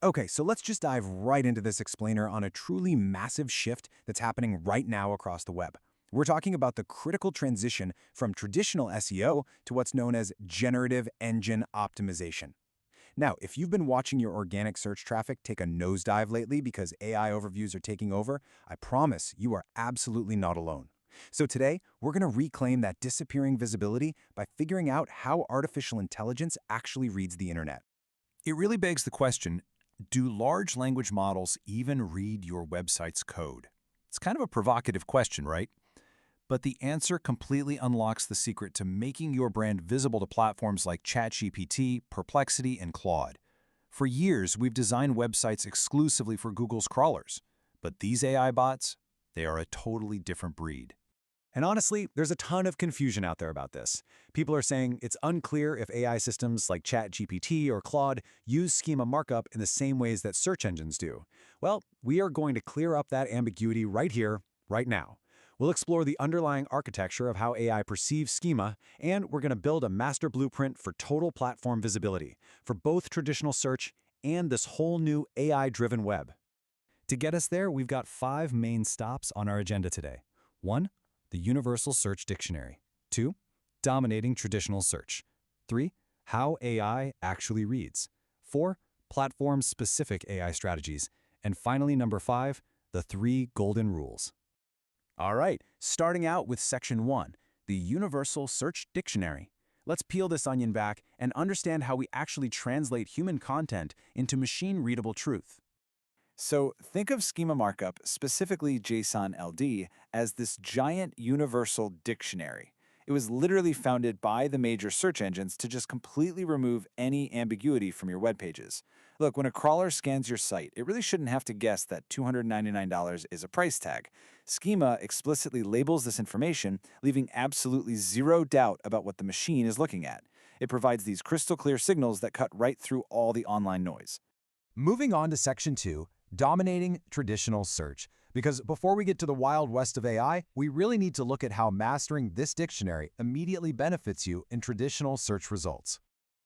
Okay, so let's just dive right into this explainer on a truly massive shift that's happening right now across the web. We're talking about the critical transition from traditional SEO to what's known as generative engine optimization. Now, if you've been watching your organic search traffic take a nosedive lately because AI overviews are taking over, I promise you are absolutely not alone. So today, we're going to reclaim that disappearing visibility by figuring out how artificial intelligence actually reads the internet. It really begs the question, do large language models even read your website's code? It's kind of a provocative question, right? But the answer completely unlocks the secret to making your brand visible to platforms like ChatGPT, Perplexity, and Claude. For years, we've designed websites exclusively for Google's crawlers. But these AI bots, they are a totally different breed. And honestly, there's a ton of confusion out there about this. People are saying it's unclear if AI systems like ChatGPT or Claude use schema markup in the same ways that search engines do. Well, we are going to clear up that ambiguity right here, right now. We'll explore the underlying architecture of how AI perceives schema, and we're going to build a master blueprint for total platform visibility for both traditional search and this whole new AI-driven web. To get us there, we've got 5 main stops on our agenda today. 1. The Universal Search Dictionary. 2. Dominating traditional search. 3. How AI actually reads. 4. Platform-specific AI strategies. And finally, number 5, the 3 golden rules. All right, starting out with Section 1, the Universal Search Dictionary. Let's peel this onion back and understand how we actually translate human content into machine-readable truth. So think of schema markup, specifically JSON LD, as this giant universal dictionary. It was literally founded by the major search engines to just completely remove any ambiguity from your web pages. Look, when a crawler scans your site, it really shouldn't have to guess that $299 is a price tag. Schema explicitly labels this information, leaving absolutely zero doubt about what the machine is looking at. It provides these crystal clear signals that cut right through all the online noise. Moving on to Section 2, dominating traditional search. Because before we get to the wild west of AI, we really need to look at how mastering this dictionary immediately benefits you in traditional search results.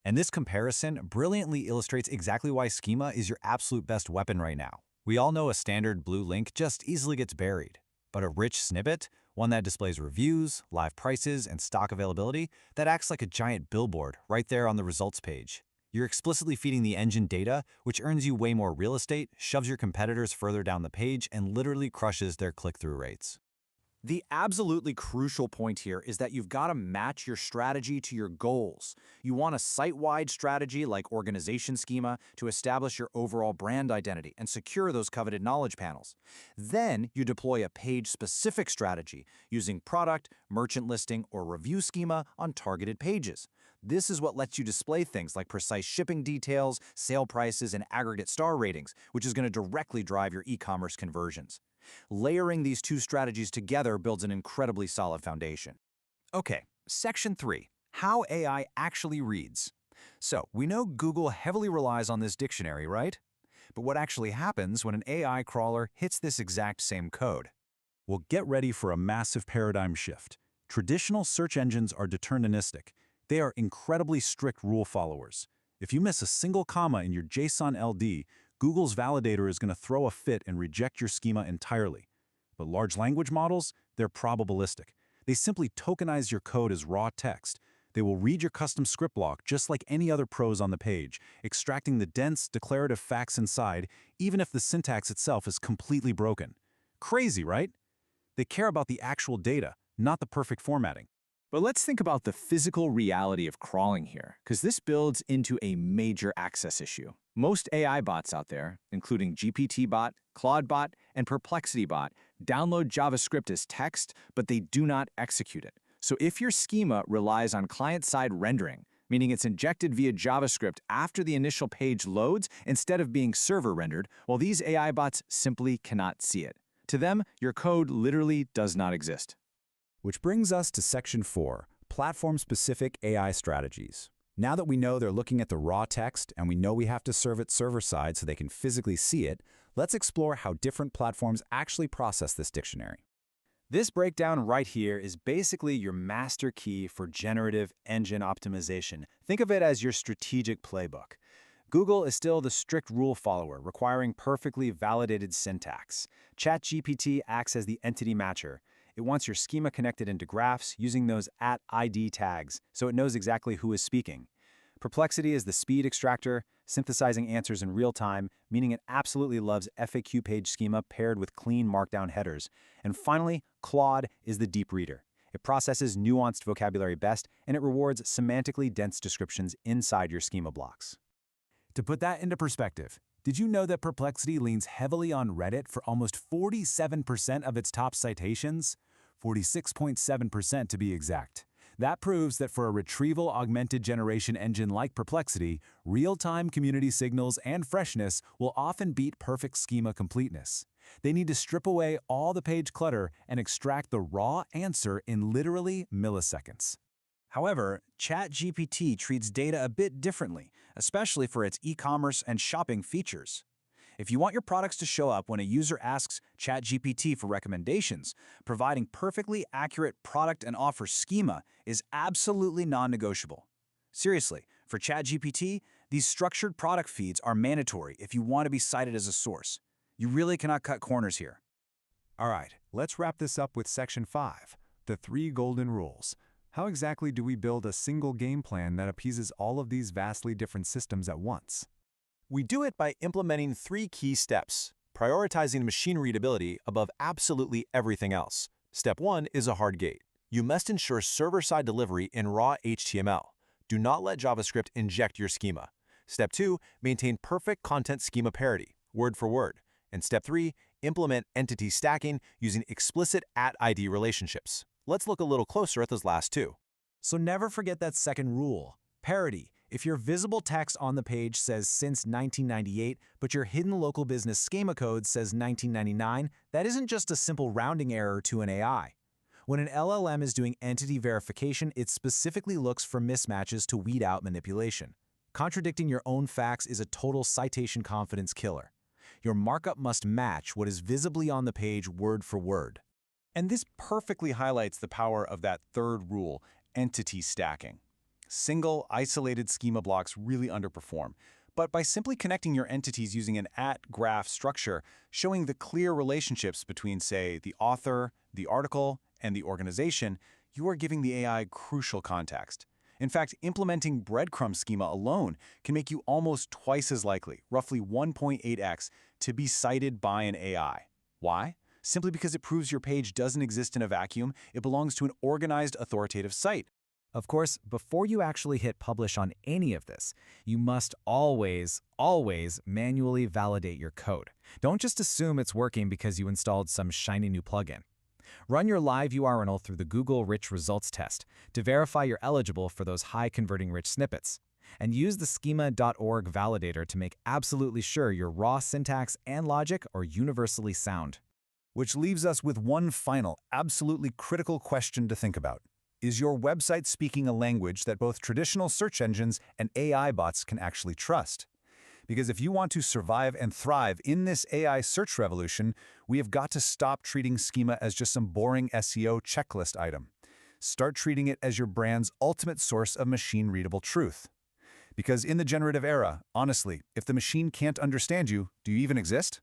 And this comparison brilliantly illustrates exactly why schema is your absolute best weapon right now. We all know a standard blue link just easily gets buried. But a rich snippet, one that displays reviews, live prices, and stock availability, that acts like a giant billboard right there on the results page. You're explicitly feeding the engine data, which earns you way more real estate, shoves your competitors further down the page, and literally crushes their click-through rates. The absolutely crucial point here is that you've got to match your strategy to your goals. You want a site-wide strategy like organization schema to establish your overall brand identity and secure those coveted knowledge panels. Then you deploy a page-specific strategy using product, merchant listing, or review schema on targeted pages. This is what lets you display things like precise shipping details, sale prices, and aggregate star ratings, which is going to directly drive your e-commerce conversions. Layering these two strategies together builds an incredibly solid foundation. Okay, Section 3, how AI actually reads. So, we know Google heavily relies on this dictionary, right? But what actually happens when an AI crawler hits this exact same code? Well, get ready for a massive paradigm shift. Traditional search engines are deterministic. They are incredibly strict rule followers. If you miss a single comma in your JSON LD, Google's validator is going to throw a fit and reject your schema entirely. But large language models, they're probabilistic. They simply tokenize your code as raw text. They will read your custom script block just like any other prose on the page, extracting the dense, declarative facts inside, even if the syntax itself is completely broken. Crazy, right? They care about the actual data, not the perfect formatting. But let's think about the physical reality of crawling here, because this builds into a major access issue. Most AI bots out there, including GPT-bot, Claude-bot, and Perplexity-bot, download JavaScript as text, but they do not execute it. So if your schema relies on client-side rendering, meaning it's injected via JavaScript after the initial page loads instead of being server rendered, well, these AI bots simply cannot see it. To them, your code literally does not exist. Which brings us to Section 4, Platform-Specific AI Strategies. Now that we know they're looking at the raw text and we know we have to serve it server-side so they can physically see it, let's explore how different platforms actually process this dictionary. This breakdown right here is basically your master key for generative engine optimization. Think of it as your strategic playbook. Google is still the strict rule follower, requiring perfectly validated syntax. ChatGPT acts as the entity matcher. It wants your schema connected into graphs using those @ID tags, so it knows exactly who is speaking. Perplexity is the speed extractor, synthesizing answers in real time, meaning it absolutely loves FAQ page schema paired with clean markdown headers. And finally, Claude is the deep reader. It processes nuanced vocabulary best, and it rewards semantically dense descriptions inside your schema blocks. To put that into perspective, did you know that Perplexity leans heavily on Reddit for almost 47% of its top citations? 46.7% to be exact. That proves that for a retrieval-augmented generation engine like Perplexity, real-time community signals and freshness will often beat perfect schema completeness. They need to strip away all the page clutter and extract the raw answer in literally milliseconds. However, ChatGPT treats data a bit differently, especially for its e-commerce and shopping features. If you want your products to show up when a user asks ChatGPT for recommendations, providing perfectly accurate product and offer schema is absolutely non-negotiable. Seriously, for ChatGPT, these structured product feeds are mandatory if you want to be cited as a source. You really cannot cut corners here. All right, let's wrap this up with Section 5, the 3 golden rules. How exactly do we build a single game plan that appeases all of these vastly different systems at once? We do it by implementing 3 key steps, prioritizing machine readability above absolutely everything else. Step 1 is a hard gate. You must ensure server-side delivery in raw HTML. Do not let JavaScript inject your schema. Step 2, maintain perfect content schema parity, word for word. And step 3, implement entity stacking using explicit @ID relationships. Let's look a little closer at those last 2. So never forget that second rule, parity. If your visible text on the page says since 1998, but your hidden local business schema code says 1999, that isn't just a simple rounding error to an AI. When an LLM is doing entity verification, it specifically looks for mismatches to weed out manipulation. Contradicting your own facts is a total citation confidence killer. Your markup must match what is visibly on the page word for word. And this perfectly highlights the power of that third rule, entity stacking. Single, isolated schema blocks really underperform, but by simply connecting your entities using an @graph structure, showing the clear relationships between, say, the author, the article, and the organization, you are giving the AI crucial context. In fact, implementing breadcrumb schema alone can make you almost twice as likely, roughly 1.8x, to be cited by an AI. Why? Simply because it proves your page doesn't exist in a vacuum, it belongs to an organized, authoritative site. Of course, before you actually hit publish on any of this, you must always manually validate your code. Don't just assume it's working because you installed some shiny new plugin. Run your live URL through the Google Rich Results test to verify you're eligible for those high-converting rich snippets. And use the schema.org validator to make absolutely sure your raw syntax and logic are universally sound. Which leaves us with one final, absolutely critical question to think about. Is your website speaking a language that both traditional search engines and AI bots can actually trust? Because if you want to survive and thrive in this AI search revolution, we have got to stop treating schema as just some boring SEO checklist item. Start treating it as your brand's ultimate source of machine-readable truth. Because in the generative era, honestly, if the machine can't understand you, do you even exist?